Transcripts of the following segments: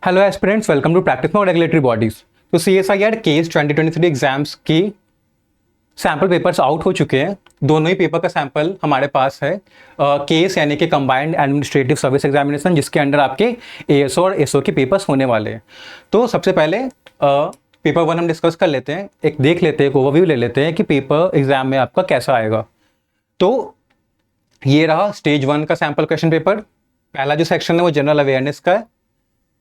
Hello aspirants, welcome to practice mock regulatory bodies. तो CSIR CASE 2023 exams की sample papers out हो चुके हैं। दोनों ही पेपर का सैंपल हमारे पास है। केस यानी कि कंबाइंड एडमिनिस्ट्रेटिव सर्विस एग्जामिनेशन, जिसके अंडर आपके ASO और SO के पेपर्स होने वाले हैं। तो सबसे पहले पेपर 1 हम डिस्कस कर लेते हैं, एक देख लेते हैं, एक ओवरव्यू ले लेते हैं कि पेपर एग्जाम में आपका कैसा आएगा। तो ये रहा स्टेज 1 का सैम्पल क्वेश्चन पेपर। पहला जो सेक्शन है वो जनरल अवेयरनेस का है,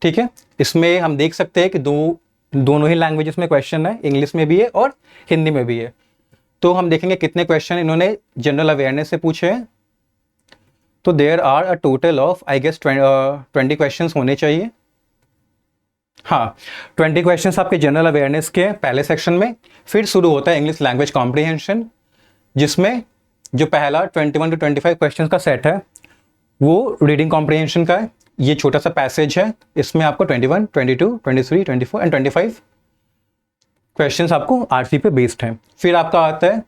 ठीक है। इसमें हम देख सकते हैं कि दोनों ही लैंग्वेजेस में क्वेश्चन है, इंग्लिश में भी है और हिंदी में भी है। तो हम देखेंगे कितने क्वेश्चन इन्होंने जनरल अवेयरनेस से पूछे हैं। तो there are a total of I guess 20 question होने चाहिए। हाँ, 20 क्वेश्चन आपके जनरल अवेयरनेस के पहले सेक्शन में। फिर शुरू होता है इंग्लिश लैंग्वेज कॉम्प्रिहेंशन, जिसमें जो पहला 21 to 25 क्वेश्चन का सेट है वो रीडिंग कॉम्प्रिहेंशन का है। ये छोटा सा पैसेज है, इसमें आपको 21, 22, 23, 24 एंड 25 क्वेश्चंस आपको आरसी पे बेस्ड हैं। फिर आपका आता है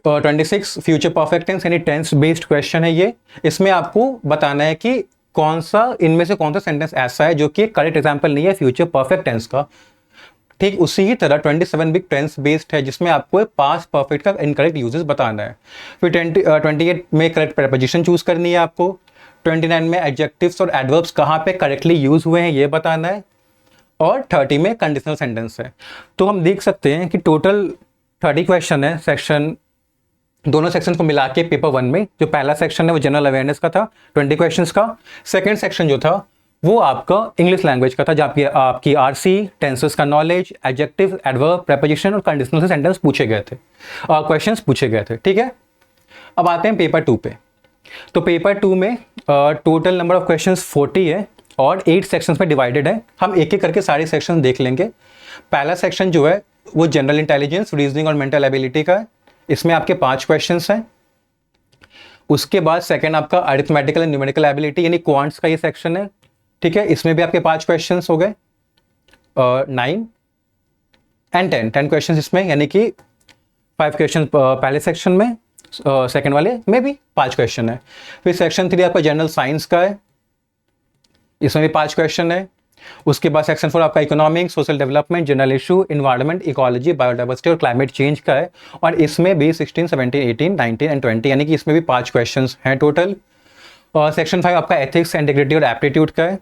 26 फ्यूचर परफेक्ट टेंस यानी टेंस बेस्ड क्वेश्चन है ये। इसमें आपको बताना है कि कौन सा इनमें से कौन सा सेंटेंस ऐसा है जो कि करेक्ट एग्जाम्पल नहीं है फ्यूचर परफेक्ट टेंस का। ठीक उसी ही तरह 27 भी टेंस बेस्ड है, जिसमें आपको पास्ट परफेक्ट का इनकरेक्ट यूजेस बताना है। फिर 28 में करेक्ट प्रेपोजिशन चूज करनी है आपको। 29 में एडजेक्टिव्स और एडवर्ब्स कहाँ पे करेक्टली यूज हुए हैं ये बताना है। और 30 में कंडीशनल सेंटेंस है। तो हम देख सकते हैं कि टोटल 30 क्वेश्चन है सेक्शन, दोनों सेक्शन को मिला के पेपर 1 में। जो पहला सेक्शन है वो जनरल अवेयरनेस का था 20 क्वेश्चंस का। सेकंड सेक्शन जो था वो आपका इंग्लिश लैंग्वेज का था, जहाँ पे आपकी आरसी, टेंसेस का नॉलेज, एडजेक्टिव, एडवर्ब, प्रेपोजिशन और कंडीशनल से सेंटेंस पूछे गए थे, क्वेश्चंस पूछे गए थे, ठीक है। अब आते हैं पेपर 2 पे। तो पेपर 2 में टोटल नंबर ऑफ क्वेश्चंस 40 है और 8 सेक्शंस में डिवाइडेड है। हम एक एक करके सारे सेक्शन देख लेंगे। पहला सेक्शन जो है वो जनरल इंटेलिजेंस, रीजनिंग और मेंटल एबिलिटी का है। इसमें आपके 5 क्वेश्चंस हैं। उसके बाद सेकंड आपका अरिथमेटिकल एंड न्यूमेरिकल एबिलिटी यानी क्वांट्स का ये सेक्शन है, ठीक है। इसमें भी आपके 5 क्वेश्चंस हो गए, 9 एंड 10 क्वेश्चंस इसमें, यानी कि 5 क्वेश्चन पहले सेक्शन में, सेकंड वाले में भी 5 क्वेश्चन है। फिर सेक्शन 3 आपका जनरल साइंस का है, इसमें भी 5 क्वेश्चन है। उसके बाद सेक्शन 4 आपका economics, social development, general issue, environment, ecology, biodiversity और क्लाइमेट चेंज का है। और इसमें भी 16, 17, 18, 19 एंड 20 यानी कि इसमें भी 5 क्वेश्चन हैं टोटल। और सेक्शन 5 आपका एथिक्स, इंटीग्रिटी और एप्टीट्यूड का है।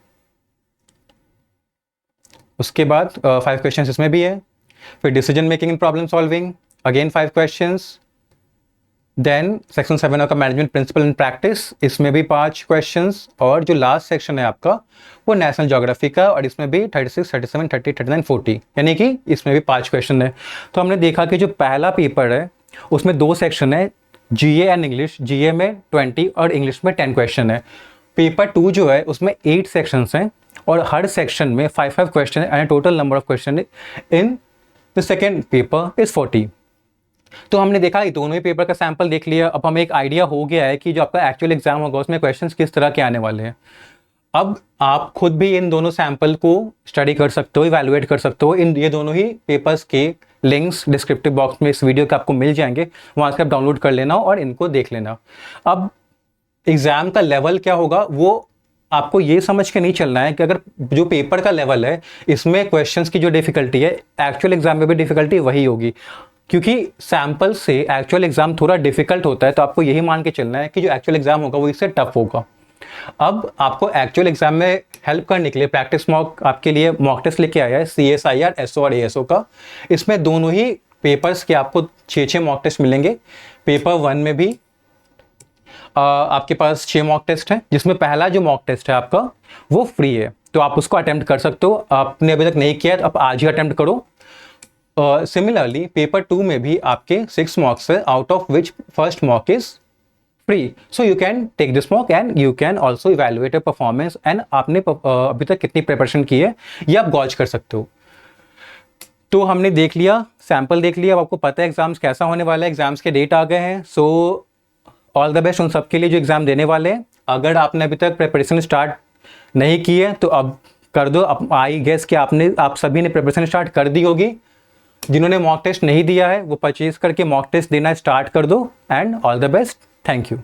उसके बाद 5 क्वेश्चन इसमें भी है। फिर decision making in problem solving, again 5 questions. Then section 7 आपका मैनेजमेंट प्रिंसिपल इन प्रैक्टिस, इसमें भी 5 क्वेश्चंस। और जो लास्ट सेक्शन है आपका वो नेशनल ज्योग्राफी का, और इसमें भी 36, 37, 30, 39, 40 यानी कि इसमें भी 5 क्वेश्चन है। तो हमने देखा कि जो पहला पेपर है उसमें 2 सेक्शन है, जीए एंड इंग्लिश। जीए में 20 और इंग्लिश में 10 क्वेश्चन है। पेपर 2 जो है उसमें 8 सेक्शंस हैं और हर सेक्शन में 5 क्वेश्चन है and total number of question in the second paper is 40। तो हमने देखा दोनों ही पेपर का सैंपल देख लिया। अब हमें एक आइडिया हो गया है कि जो आपका एक्चुअल एग्जाम होगा उसमें क्वेश्चंस किस तरह के आने वाले हैं। अब आप खुद भी इन दोनों सैंपल को स्टडी कर सकते हो, इवैल्यूएट कर सकते हो। ये दोनों ही पेपर्स के लिंक्स डिस्क्रिप्टिव बॉक्स में इस वीडियो के आपको मिल जाएंगे, वहाँ से आप डाउनलोड कर लेना और इनको देख लेना। अब एग्जाम का लेवल क्या होगा वो आपको ये समझ के नहीं चलना है कि अगर जो पेपर का लेवल है इसमें क्वेश्चंस की जो डिफिकल्टी है एक्चुअल एग्जाम में भी डिफिकल्टी वही होगी, क्योंकि सैंपल से एक्चुअल एग्जाम थोड़ा डिफिकल्ट होता है। तो आपको यही मान के चलना है कि जो एक्चुअल एग्जाम होगा वो इससे टफ होगा। अब आपको एक्चुअल एग्जाम में हेल्प करने के लिए प्रैक्टिस मॉक आपके लिए मॉक टेस्ट लेके आया है CSIR, SO और ASO का। इसमें दोनों ही पेपर्स के आपको 6 मॉक टेस्ट मिलेंगे। पेपर 1 में भी आपके पास 6 मॉक टेस्ट हैं, जिसमें पहला जो मॉक टेस्ट है आपका वो फ्री है, तो आप उसको अटेम्प्ट कर सकते हो। आपने अभी तक नहीं किया तो आप आज ही अटेम्प्ट करो। सिमिलरली पेपर 2 में भी आपके 6 मॉक्स है, out of which first mock is free. So you can take this mock and you can also evaluate your performance and आपने अभी तक कितनी प्रिपरेशन की है ये आप गॉज कर सकते हो। तो हमने देख लिया, सैंपल देख लिया, अब आपको पता है एग्जाम्स कैसा होने वाला है। एग्जाम्स के डेट आ गए हैं। सो ऑल द बेस्ट उन सबके लिए जो एग्जाम देने वाले हैं। अगर आपने अभी तक प्रिपरेशन स्टार्ट नहीं की है तो अब कर दो। अब आई गेस कि आप सभी ने प्रिपरेशन स्टार्ट कर दी होगी। जिन्होंने मॉक टेस्ट नहीं दिया है वो परचेज करके मॉक टेस्ट देना स्टार्ट कर दो। And all the best, thank you.